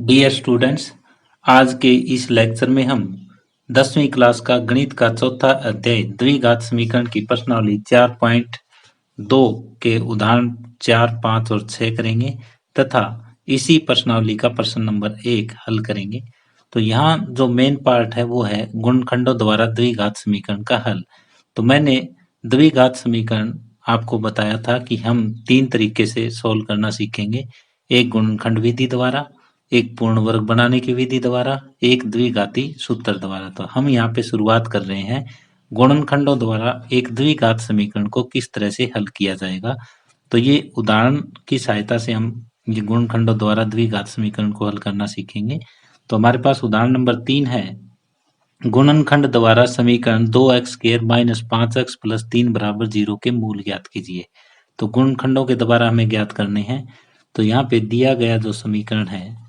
Dear students, आज के इस लेक्चर में हम 10वीं क्लास का गणित का चौथा अध्याय द्विघात समीकरण की प्रश्नावली 4.2 के उदाहरण 4, 5 और 6 करेंगे तथा इसी प्रश्नावली का प्रश्न नंबर 1 हल करेंगे। तो यहाँ जो मेन पार्ट है वो है गुणनखंडों द्वारा द्विघात समीकरण का हल। तो मैंने द्विघात समीकरण आपको बताया था कि हम 3 तरीके से सोल्व करना सीखेंगे, एक गुणनखंड विधि द्वारा, एक पूर्ण वर्ग बनाने की विधि द्वारा, एक द्विघाती सूत्र द्वारा। तो हम यहाँ पे शुरुआत कर रहे हैं गुणनखंडों द्वारा एक द्विघात समीकरण को किस तरह से हल किया जाएगा। तो ये उदाहरण की सहायता से हम ये गुणनखंडों द्वारा द्विघात समीकरण को हल करना सीखेंगे। तो हमारे पास उदाहरण नंबर 3 है, गुणनखंड द्वारा समीकरण 2x² - 5x + 3 = 0 के मूल ज्ञात कीजिए। तो गुणनखंडों के द्वारा हमें ज्ञात करने हैं। तो यहाँ पे दिया गया जो समीकरण है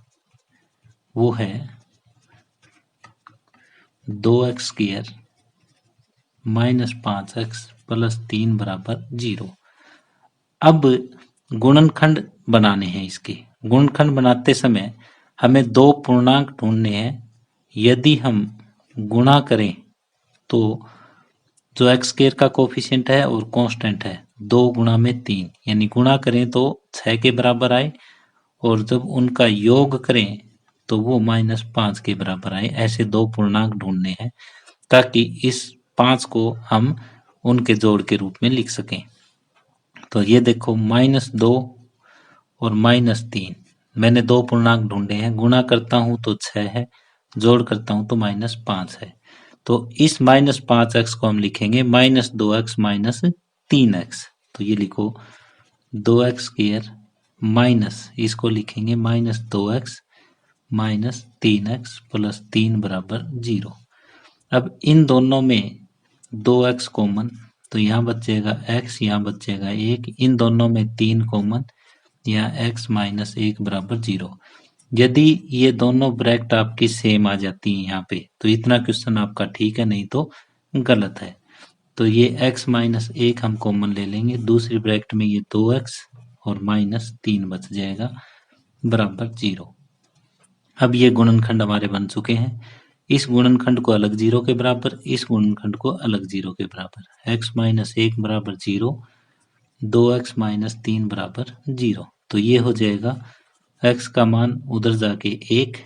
वो है 2x² - 5x + 3 = 0। अब गुणनखंड बनाने हैं इसके। गुणनखंड बनाते समय हमें दो पूर्णांक ढूंढने हैं। यदि हम गुणा करें तो जो x² का कोफिशिएंट है और कांस्टेंट है 2 गुणा में 3, यानी गुणा करें तो 6 के बराबर आए और जब उनका योग करें तो वो -5 के बराबर आए। ऐसे दो पूर्णांक ढूंढने हैं ताकि इस 5 को हम उनके जोड़ के रूप में लिख सकें। तो ये देखो -2 और -3, मैंने दो पूर्णांक ढूंढे हैं। गुणा करता हूं तो 6 है, जोड़ करता हूं तो -5 है। तो इस -5x को हम लिखेंगे -2x - 3x। तो ये लिखो 2x² माइनस इसको लिखेंगे -2x - 3x + 3 = 0। अब इन दोनों में 2x कॉमन, तो यहाँ बचेगा x, यहाँ बचेगा 1। इन दोनों में 3 कॉमन, यहाँ x - 1 = 0। यदि ये दोनों ब्रैकेट आपकी सेम आ जाती है यहाँ पे, तो इतना क्वेश्चन आपका ठीक है, नहीं तो गलत है। तो ये x - 1 हम कॉमन ले लेंगे, दूसरी ब्रैकेट में ये 2x और -3 बच जाएगा बराबर 0। अब ये गुणनखंड हमारे बन चुके हैं। इस गुणनखंड को अलग 0 के बराबर, इस गुणनखंड को अलग 0 के बराबर। x - 1 = 0, 2x - 3 = 0। तो ये हो जाएगा x का मान उधर जाके 1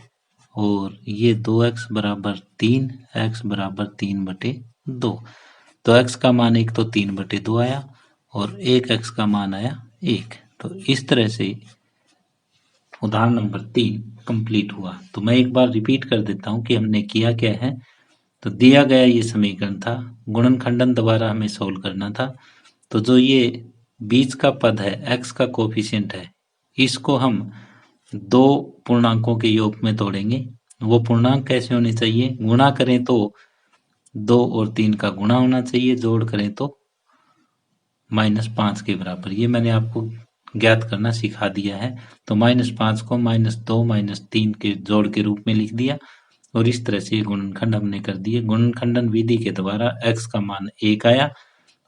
और ये 2x = 3, x = 3/2। तो x का मान 1 तो 3/2 आया और 1x का मान आया 1। तो इस तरह से उदाहरण नंबर 3 कंप्लीट हुआ। तो मैं एक बार रिपीट कर देता हूँ कि हमने किया क्या है। तो दिया गया ये समीकरण था, गुणनखंडन द्वारा हमें सोल्व करना था। तो जो ये बीच का पद है, x का कोफिशिएंट है, इसको हम दो पूर्णांकों के योग में तोड़ेंगे। वो पूर्णांक कैसे होने चाहिए? गुणा करें तो 2 और 3 का गुणा होना चाहिए, जोड़ करें तो -5 के बराबर। ये मैंने आपको ज्ञात करना सिखा दिया है। तो -5 को -2 - 3 के जोड़ के रूप में लिख दिया और इस तरह से गुणनखंड हमने कर दिए। गुणनखंडन विधि के द्वारा x का मान 1 आया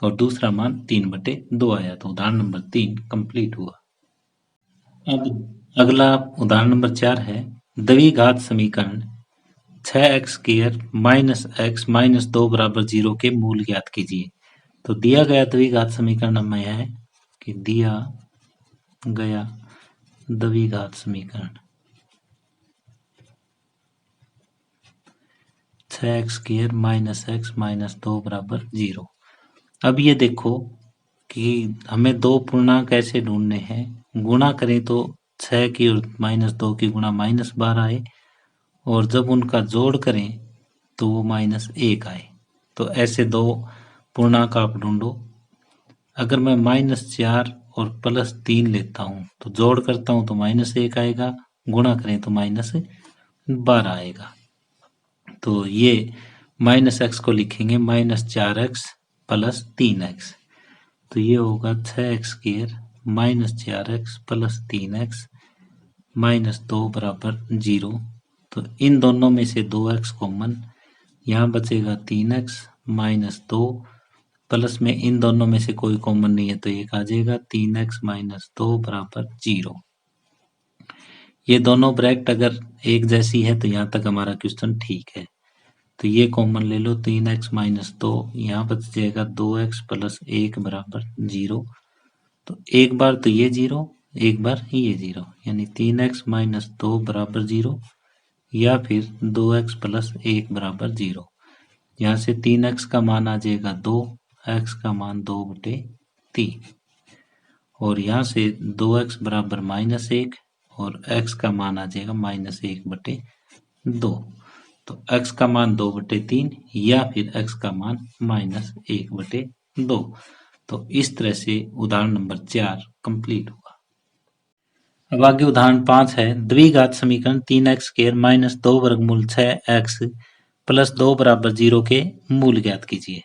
और दूसरा मान 3/2 आया। तो उदाहरण नंबर 3 कंप्लीट हुआ। अब अगला उदाहरण नंबर 4 है, द्विघात समीकरण 6x² - x - 2 = 0 के मूल ज्ञात कीजिए। तो दिया गया द्विघात समीकरण हमें है कि दिया गया द्विघात समीकरण 6x² - x - 2 = 0। अब ये देखो कि हमें दो पूर्णांक ऐसे ढूंढने हैं, गुणा करें तो 6 की और -2 की गुणा -12 आए और जब उनका जोड़ करें तो वो -1 आए। तो ऐसे दो पूर्णांक आप ढूंढो। अगर मैं -4 और +3 लेता हूँ तो जोड़ करता हूँ तो -1 आएगा, गुणा करें तो -12 आएगा। तो ये -x को लिखेंगे -4x + 3x। तो ये होगा 6x² - 4x + 3x - 2 = 0। तो इन दोनों में से 2x कॉमन, यहाँ बचेगा 3x - 2 प्लस में इन दोनों में से कोई कॉमन नहीं है तो एक आ जाएगा 3x - 2 = 0। ये दोनों ब्रैकेट अगर एक जैसी है तो यहाँ तक हमारा क्वेश्चन ठीक है। तो ये कॉमन ले लो, 3x माइनस 2, यहाँ बच जाएगा 2x प्लस 1 बराबर 0। तो एक बार तो ये 0, एक बार ये 0, यानी 3x माइनस 2 बराबर 0, या फिर 2x प्लस 1 बराबर 0। यहाँ से 3x का मान आ जाएगा 2, x का मान 2/3, और यहाँ से 2x बराबर -1 और x का मान आ जाएगा -1/2। तो x का मान 2/3 या फिर x का मान -1/2। तो इस तरह से उदाहरण नंबर 4 कंप्लीट हुआ। अब आगे उदाहरण 5 है, द्विघात समीकरण 3x² माइनस 2 वर्गमूल 6x प्लस 2 बराबर 0 के मूल ज्ञात कीजिए।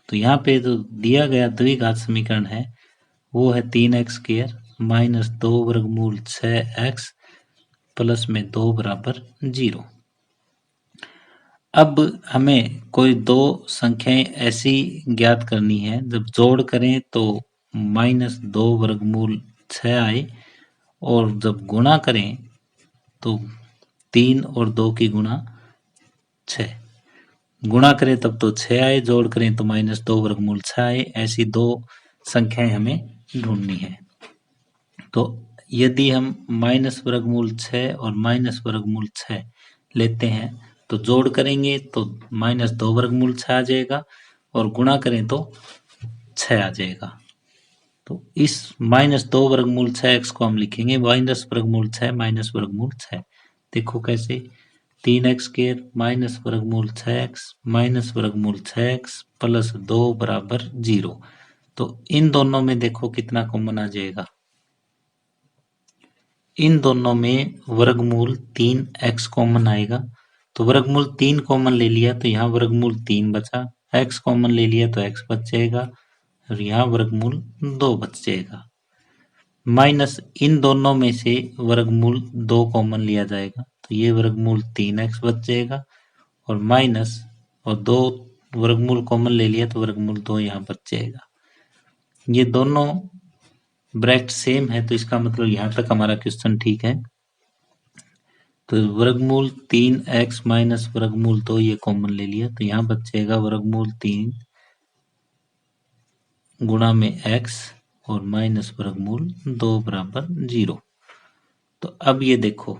तो यहाँ पे जो दिया गया द्विघात समीकरण है वो है 3x² माइनस 2 वर्गमूल 6x प्लस में 2 बराबर 0। अब हमें कोई दो संख्याएं ऐसी ज्ञात करनी है जब जोड़ करें तो -2 वर्गमूल 6 आए, और जब गुणा करें तो 3 और 2 की गुणा 6, गुणा करें तब तो 6 आए, जोड़ करें तो -2 वर्गमूल 6 आए। ऐसी दो संख्याएं हमें ढूंढनी है। तो यदि हम माइनस वर्गमूल 6 और माइनस वर्गमूल 6 लेते हैं तो जोड़ करेंगे तो -2 वर्गमूल 6 आ जाएगा, और गुणा करें तो 6 आ जाएगा। तो इस -2 वर्गमूल 6x को हम लिखेंगे माइनस वर्गमूल 6 माइनस वर्गमूल 6। देखो कैसे, 3x² माइनस वर्गमूल 6x माइनस वर्गमूल 6x प्लस 2 बराबर 0। तो इन दोनों में देखो कितना कॉमन आ जाएगा, इन दोनों में वर्गमूल 3x कॉमन आएगा। तो वर्गमूल 3 कॉमन ले लिया तो यहाँ वर्गमूल 3 बचा, x कॉमन ले लिया तो x बच जाएगा, और यहाँ वर्गमूल 2 बच जाएगा। माइनस इन दोनों में से वर्गमूल 2 कॉमन लिया जाएगा तो ये वर्गमूल 3x बच जाएगा, और माइनस और 2 वर्गमूल कॉमन ले लिया तो वर्गमूल 2 यहाँ बच जाएगा। ये दोनों ब्रैकेट सेम है तो इसका मतलब यहाँ तक हमारा क्वेश्चन ठीक है। तो वर्गमूल 3x माइनस वर्गमूल 2 ये कॉमन ले लिया तो यहाँ बच जाएगा वर्गमूल 3 गुणा में x और माइनस वर्गमूल 2 बराबर 0। तो अब ये देखो,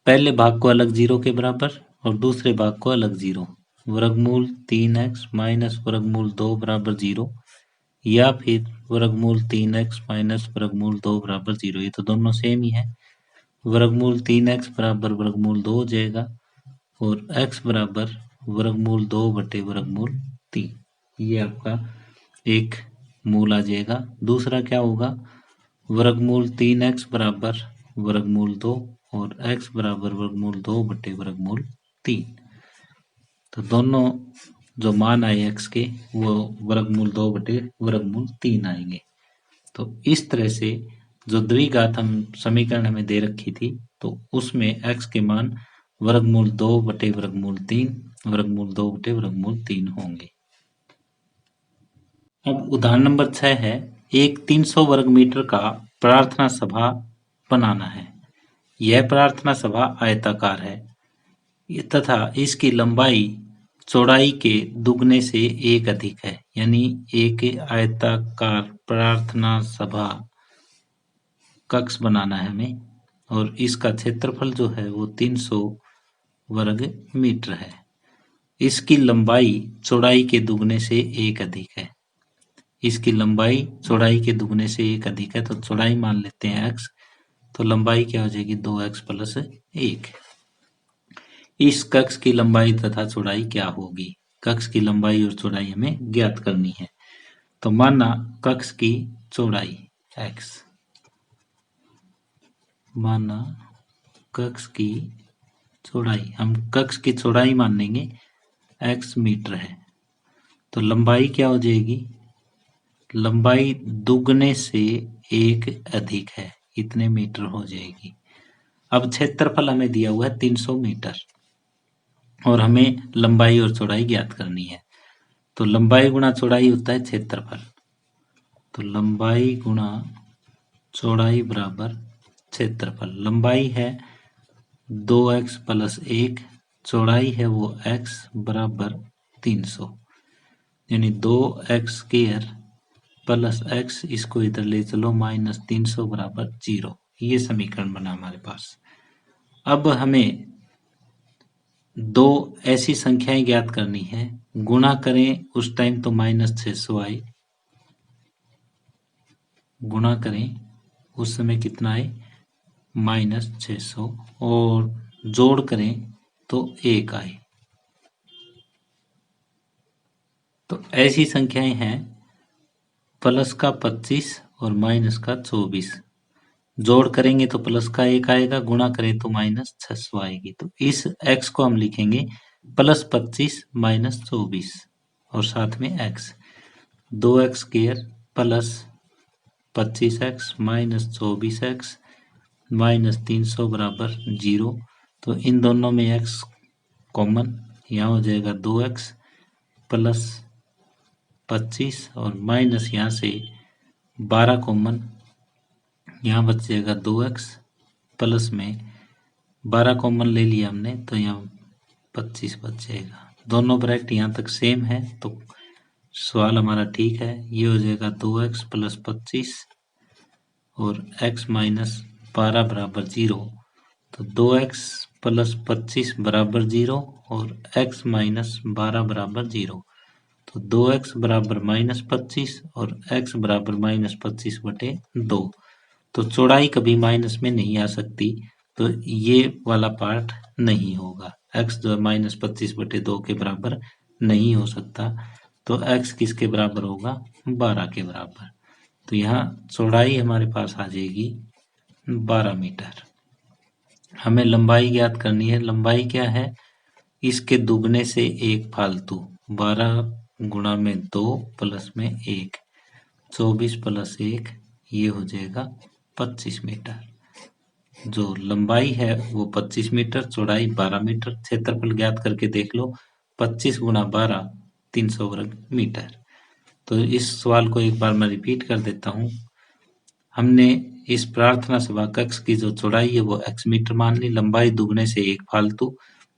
पहले भाग को अलग 0 के बराबर और दूसरे भाग को अलग 0। वर्गमूल 3x माइनस वर्गमूल 2 बराबर 0, या फिर वर्गमूल 3x माइनस वर्गमूल 2 बराबर 0। ये तो दोनों सेम ही है। वर्गमूल 3x बराबर वर्गमूल 2 हो जाएगा, और x बराबर वर्गमूल 2 बटे वर्गमूल 3। ये आपका एक मूल आ जाएगा। दूसरा क्या होगा, वर्गमूल 3x बराबर वर्गमूल 2 और x बराबर वर्गमूल 2 बटे वर्गमूल 3। तो दोनों जो मान आए x के वो वर्गमूल 2 बटे वर्गमूल 3 आएंगे। तो इस तरह से जो द्विघात हम समीकरण हमें दे रखी थी तो उसमें x के मान वर्गमूल 2 बटे वर्गमूल 3, वर्गमूल 2 बटे वर्गमूल 3 होंगे। अब उदाहरण नंबर 6 है, एक 300 वर्ग मीटर का प्रार्थना सभा बनाना है। यह प्रार्थना सभा आयताकार है तथा इसकी लंबाई चौड़ाई के दुगने से एक अधिक है। यानी एक आयताकार प्रार्थना सभा कक्ष बनाना है हमें, और इसका क्षेत्रफल जो है वो 300 वर्ग मीटर है। इसकी लंबाई चौड़ाई के दुगने से एक अधिक है। इसकी लंबाई चौड़ाई के दुगने से एक अधिक है, तो चौड़ाई मान लेते हैं x, तो लंबाई क्या हो जाएगी 2x प्लस 1। इस कक्ष की लंबाई तथा चौड़ाई क्या होगी, कक्ष की लंबाई और चौड़ाई हमें ज्ञात करनी है। तो माना कक्ष की चौड़ाई x, माना कक्ष की चौड़ाई, हम कक्ष की चौड़ाई मान लेंगे x मीटर है, तो लंबाई क्या हो जाएगी, लंबाई दुगने से एक अधिक है, इतने मीटर हो जाएगी। अब क्षेत्रफल हमें दिया हुआ है 300 मीटर और हमें लंबाई और चौड़ाई ज्ञात करनी है। तो लंबाई गुणा चौड़ाई होता है क्षेत्रफल, तो लंबाई गुणा चौड़ाई बराबर क्षेत्रफल। लंबाई है 2x प्लस 1, चौड़ाई है वो x बराबर 300, यानी 2x² प्लस x, इसको इधर ले चलो माइनस 300 बराबर 0। ये समीकरण बना हमारे पास। अब हमें दो ऐसी संख्याएं ज्ञात करनी है, गुणा करें उस टाइम तो -600 आए, गुणा करें उस समय कितना आए -600, और जोड़ करें तो 1 आए। तो ऐसी संख्याएं हैं प्लस का 25 और माइनस का 24। जोड़ करेंगे तो प्लस का 1 आएगा, गुणा करें तो -600 आएगी। तो इस x को हम लिखेंगे +25 - 24 और साथ में x। 2x² plus 25x minus 24x minus 300 बराबर 0। तो इन दोनों में x कॉमन, यहाँ हो जाएगा 2x प्लस 25 और माइनस यहाँ से 12 कॉमन, यहाँ बच जाएगा 2x प्लस में 12 कॉमन ले लिया हमने तो यहाँ 25 बच जाएगा। दोनों ब्रैकेट यहाँ तक सेम है तो सवाल हमारा ठीक है। ये हो जाएगा 2x प्लस 25 और x माइनस 12 बराबर 0। तो 2x प्लस 25 बराबर 0 और x माइनस 12 बराबर 0। तो 2x बराबर -25 और x बराबर -25/2। तो चौड़ाई कभी माइनस में नहीं आ सकती, तो ये वाला पार्ट नहीं होगा। x जो है -25/2 के बराबर नहीं हो सकता, तो x किसके बराबर होगा 12 के बराबर। तो यहाँ चौड़ाई हमारे पास आ जाएगी 12 मीटर। हमें लंबाई ज्ञात करनी है। लंबाई क्या है, इसके दुगने से 1 फालतू, 12 गुणा में 2 प्लस में 1, 24 प्लस 1, ये हो जाएगा 25 मीटर। जो लंबाई है वो 25 मीटर, चौड़ाई 12 मीटर। क्षेत्रफल ज्ञात करके देख लो, 25 गुणा 12 300 वर्ग मीटर। तो इस सवाल को एक बार मैं रिपीट कर देता हूँ। हमने इस प्रार्थना सभा कक्ष की जो चौड़ाई है वो x मीटर मान ली, लंबाई दुगने से 1 फालतू,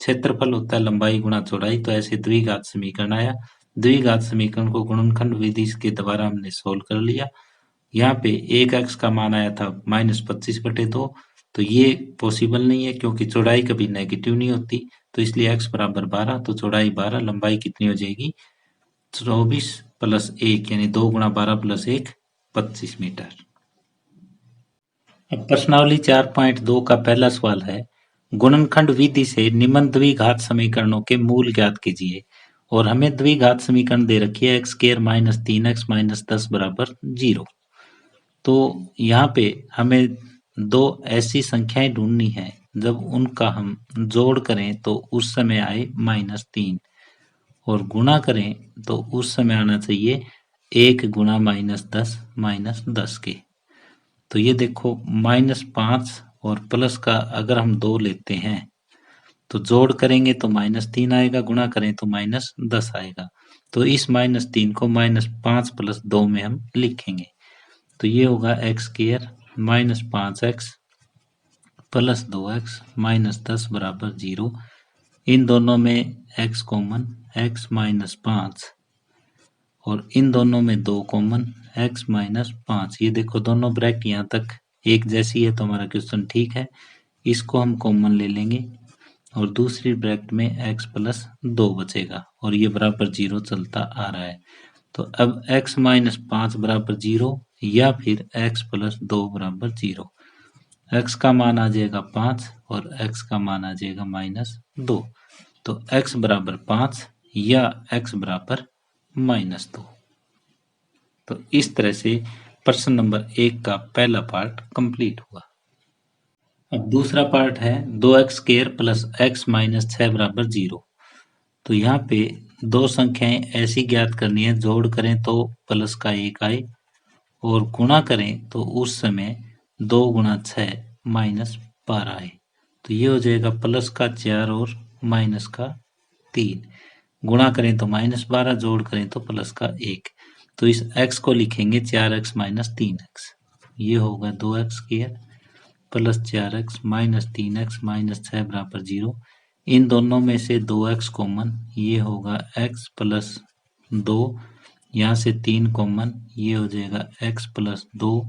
क्षेत्रफल होता है लंबाई गुणा चौड़ाई। तो ऐसे द्विघात समीकरण आया। द्विघात समीकरण को गुणनखंड विधि के द्वारा हमने सोल्व कर लिया। यहाँ पे 1x का मान आया था -25/2, तो ये पॉसिबल नहीं है क्योंकि चौड़ाई कभी नेगेटिव नहीं होती, तो इसलिए x बराबर 12, तो चौड़ाई 12, लंबाई कितनी हो जाएगी 24 प्लस 1, यानी 2 गुणा 12 प्लस 1 25 मीटर। अब प्रश्नावली 4.2 का पहला सवाल है, गुणनखंड विधि से निम्न द्विघात समीकरणों के मूल ज्ञात कीजिए। और हमें द्विघात समीकरण दे रखी है x² - 3x - 10 बराबर 0। तो यहाँ पे हमें दो ऐसी संख्याएं ढूंढनी है जब उनका हम जोड़ करें तो उस समय आए -3 और गुणा करें तो उस समय आना चाहिए 1 गुणा -10 -10 के। तो ये देखो -5 और प्लस का अगर हम 2 लेते हैं तो जोड़ करेंगे तो -3 आएगा, गुणा करें तो -10 आएगा। तो इस -3 को -5 + 2 में हम लिखेंगे। तो ये होगा x² -5x प्लस 2x -10 बराबर 0। इन दोनों में x कॉमन, x -5 और इन दोनों में 2 कॉमन, x -5। ये देखो दोनों ब्रैकेट यहाँ तक एक जैसी है तो हमारा क्वेश्चन ठीक है। इसको हम कॉमन ले लेंगे और दूसरी ब्रैकेट में x + 2 बचेगा और ये बराबर 0 चलता आ रहा है। तो अब x -5 बराबर 0 या फिर x + 2 बराबर 0। x का मान आ जाएगा 5 और x का मान आ जाएगा -2। तो x बराबर 5 या x बराबर -2। तो इस तरह से प्रश्न नंबर 1 का पहला पार्ट कंप्लीट हुआ। अब दूसरा पार्ट है 2x² + x - 6 बराबर 0। तो यहाँ पे दो संख्याएं ऐसी ज्ञात करनी है, जोड़ करें तो प्लस का 1 आए और गुणा करें तो उस समय 2 गुणा 6 -12 आए। तो ये हो जाएगा प्लस का 4 और माइनस का 3। गुणा करें तो -12, जोड़ करें तो प्लस का 1। तो इस x को लिखेंगे 4x - 3x। ये होगा 2x² plus 4x minus 3x minus 6 बराबर 0। इन दोनों में से 2x कॉमन, ये होगा x प्लस 2, यहाँ से 3 कॉमन, ये हो जाएगा x प्लस 2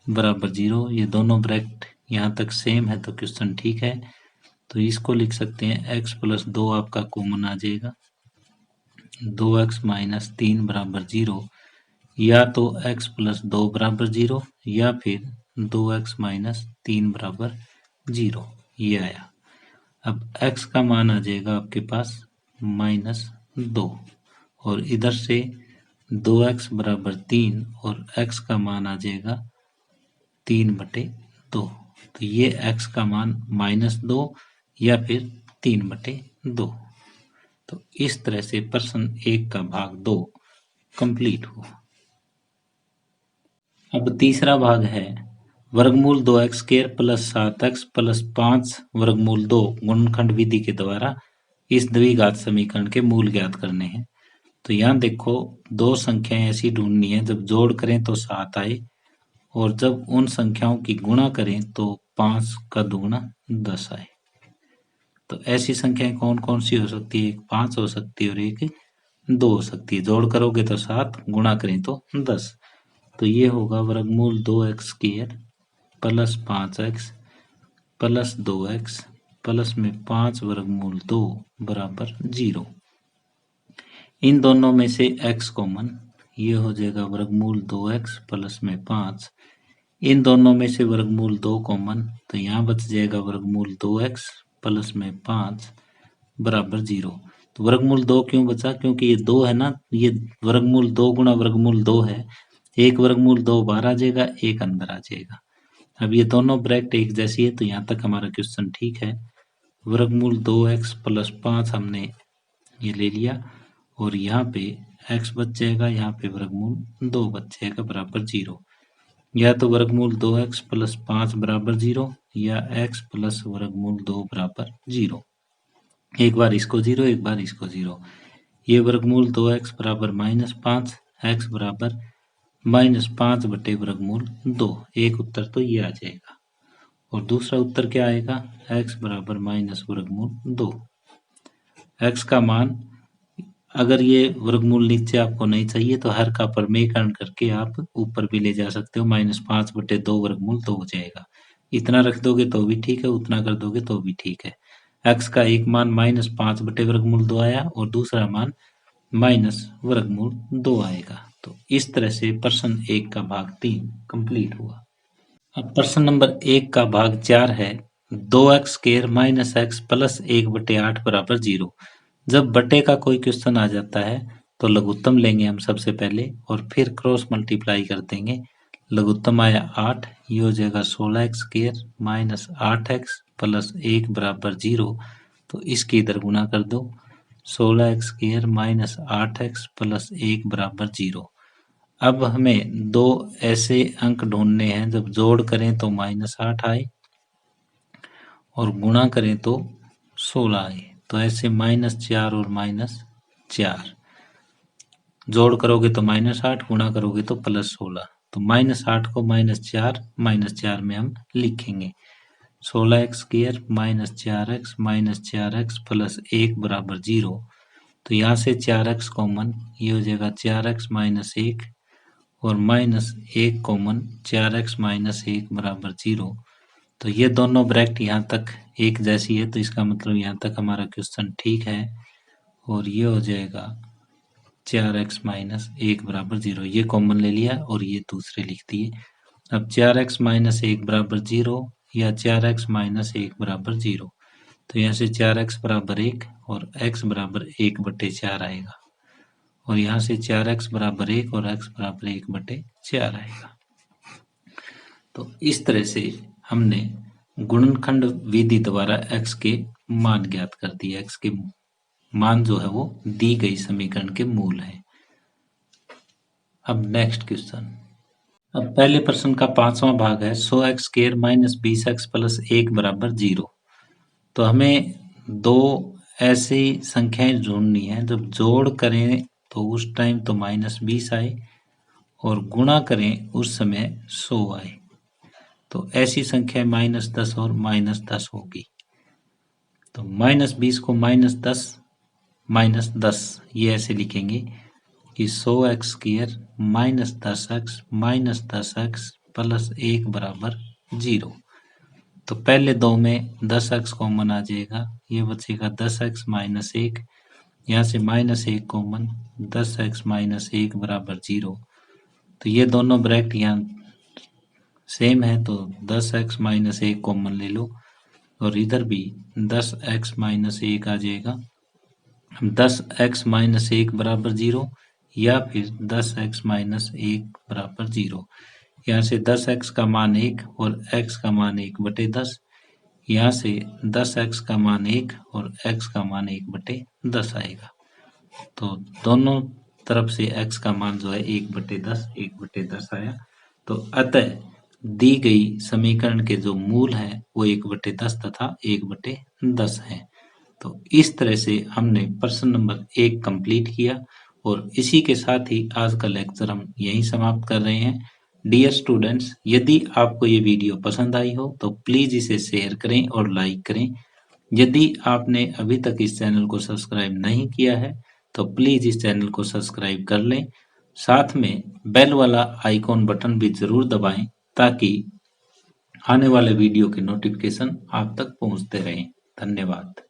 बराबर 0। ये दोनों ब्रैकेट यहाँ तक सेम है तो क्वेश्चन ठीक है। तो इसको लिख सकते हैं x प्लस 2 आपका कॉमन आ जाएगा, 2x माइनस 3 बराबर 0, या तो x प्लस 2 बराबर 0 या फिर 2x माइनस 3 बराबर 0, ये आया। अब x का मान आ जाएगा आपके पास -2 और इधर से 2x बराबर 3 और x का मान आ जाएगा 3/2। तो ये x का मान -2 या फिर 3/2। तो इस तरह से प्रश्न 1 का भाग 2 कंप्लीट हुआ। अब तीसरा भाग है वर्गमूल 2x² प्लस 7x प्लस 5 वर्गमूल 2 गुणनखंड विधि के द्वारा इस द्विघात समीकरण के मूल ज्ञात करने हैं। तो यहाँ देखो, दो संख्याएं ऐसी ढूंढनी है जब जोड़ करें तो 7 आए और जब उन संख्याओं की गुणा करें तो 5 का दुगुना 10 आए। तो ऐसी संख्याएं कौन कौन सी हो सकती है? एक 5 हो सकती है और एक 2 हो सकती है। जोड़ करोगे तो 7, गुणा करें तो 10। तो ये होगा वर्गमूल 2x² plus 5x plus 2x plus में 5 वर्गमूल 2 बराबर 0। इन दोनों में से x कॉमन, ये हो जाएगा वर्गमूल 2x प्लस में 5। इन दोनों में से वर्गमूल 2 कॉमन, तो यहाँ बच जाएगा वर्गमूल 2x प्लस में 5 बराबर 0। तो वर्गमूल 2 क्यों बचा? क्योंकि ये 2 है ना, ये वर्गमूल 2 गुणा वर्गमूल 2 है। एक वर्गमूल 2 बाहर आ जाएगा, एक अंदर आ जाएगा। अब ये दोनों ब्रैकेट एक जैसी है तो यहाँ तक हमारा क्वेश्चन ठीक है। वर्गमूल 2x प्लस 5 हमने ये ले लिया और यहाँ पे x बच जाएगा, यहाँ पे वर्गमूल 2 बच जाएगा बराबर 0। या तो वर्गमूल 2x प्लस 5 बराबर 0 या x प्लस वर्गमूल 2 बराबर 0। एक बार इसको 0, एक बार इसको 0। ये वर्गमूल 2x बराबर -5, x बराबर -5 बटे वर्गमूल 2। एक उत्तर तो ये आ जाएगा और दूसरा उत्तर क्या आएगा? x बराबर माइनस वर्गमूल 2। x का मान, अगर ये वर्गमूल नीचे आपको नहीं चाहिए तो हर का परमेयकरण करके आप ऊपर भी ले जा सकते हो। -5/2 वर्गमूल 2 हो जाएगा। इतना रख दोगे तो भी ठीक है, उतना कर दोगे तो भी ठीक है। x का एक मान -5 बटे वर्गमूल 2 आया और दूसरा मान माइनस वर्गमूल 2 आएगा। तो इस तरह से प्रश्न 1 का भाग 3 कंप्लीट हुआ। अब प्रश्न नंबर 1 का भाग 4 है 2x² माइनस x प्लस 1/8 बराबर 0। जब बटे का कोई क्वेश्चन आ जाता है तो लघुत्तम लेंगे हम सबसे पहले और फिर क्रॉस मल्टीप्लाई कर देंगे। लघुत्तम आया 8, ये हो जाएगा 16x² माइनस 8x प्लस 1 बराबर 0। तो इसके इधर गुना कर दो, 16x² माइनस 8x प्लस 1 बराबर 0। अब हमें दो ऐसे अंक ढूंढने हैं जब जोड़ करें तो -8 आए और गुणा करें तो 16 आए। तो ऐसे -4 और -4 जोड़ करोगे तो -8, गुणा करोगे तो +16। तो -8 को -4 में हम लिखेंगे। 16x² माइनस 4x प्लस 1 बराबर 0। तो यहाँ से 4x कॉमन, ये हो जाएगा 4x माइनस 1 और -1 कॉमन, 4x माइनस 1 बराबर 0। तो ये दोनों ब्रैकेट यहाँ तक एक जैसी है तो इसका मतलब यहाँ तक हमारा क्वेश्चन ठीक है और ये हो जाएगा 4x माइनस 1 बराबर 0। ये कॉमन ले लिया और ये दूसरे लिख दिए। अब 4x माइनस 1 बराबर 0 या 4x माइनस 1 बराबर 0। तो यहाँ से 4x बराबर 1 और x बराबर 1/4 आएगा और यहाँ से 4x बराबर 1 और x बराबर 1/4 आएगा। तो इस तरह से हमने गुणनखंड विधि द्वारा x के मान ज्ञात कर दिए। x के मान जो है वो दी गई समीकरण के मूल है। अब नेक्स्ट क्वेश्चन। अब पहले प्रश्न का 5वां भाग है 100x² माइनस 20x प्लस 1 बराबर 0। तो हमें दो ऐसी संख्याएं ढूंढनी है जब जोड़ करें तो उस टाइम तो -20 आए और गुणा करें उस समय 100 आए। तो ऐसी संख्या -10 और -10 होगी। तो -20 को -10 -10 ये ऐसे लिखेंगे कि 100x² -10x -10x प्लस 1 बराबर 0। तो पहले दो में 10x कॉमन आ जाएगा, ये बचेगा 10x - 1, यहाँ से -1 कॉमन, 10x - 1 बराबर 0। तो ये दोनों ब्रैकेट यहाँ सेम है तो 10x - 1 कॉमन ले लो और इधर भी 10x - 1 आ जाएगा। 10x - 1 बराबर 0 या फिर 10x - 1 बराबर 0। यहाँ से 10x का मान 1 और x का मान 1/10, यहाँ से 10x का मान 1 और x का मान 1/10 आएगा। तो दोनों तरफ से x का मान जो है 1/10 1/10 आया। तो अतः दी गई समीकरण के जो मूल हैं वो 1/10 तथा 1/10 हैं। तो इस तरह से हमने प्रश्न नंबर 1 कंप्लीट किया और इसी के साथ ही आज का लेक्चर हम यहीं समाप्त कर रहे हैं। डियर स्टूडेंट्स, यदि आपको ये वीडियो पसंद आई हो तो प्लीज इसे शेयर करें और लाइक करें। यदि आपने अभी तक इस चैनल को सब्सक्राइब नहीं किया है तो प्लीज इस चैनल को सब्सक्राइब कर लें। साथ में बेल वाला आइकॉन बटन भी जरूर दबाएं ताकि आने वाले वीडियो के नोटिफिकेशन आप तक पहुंचते रहें। धन्यवाद।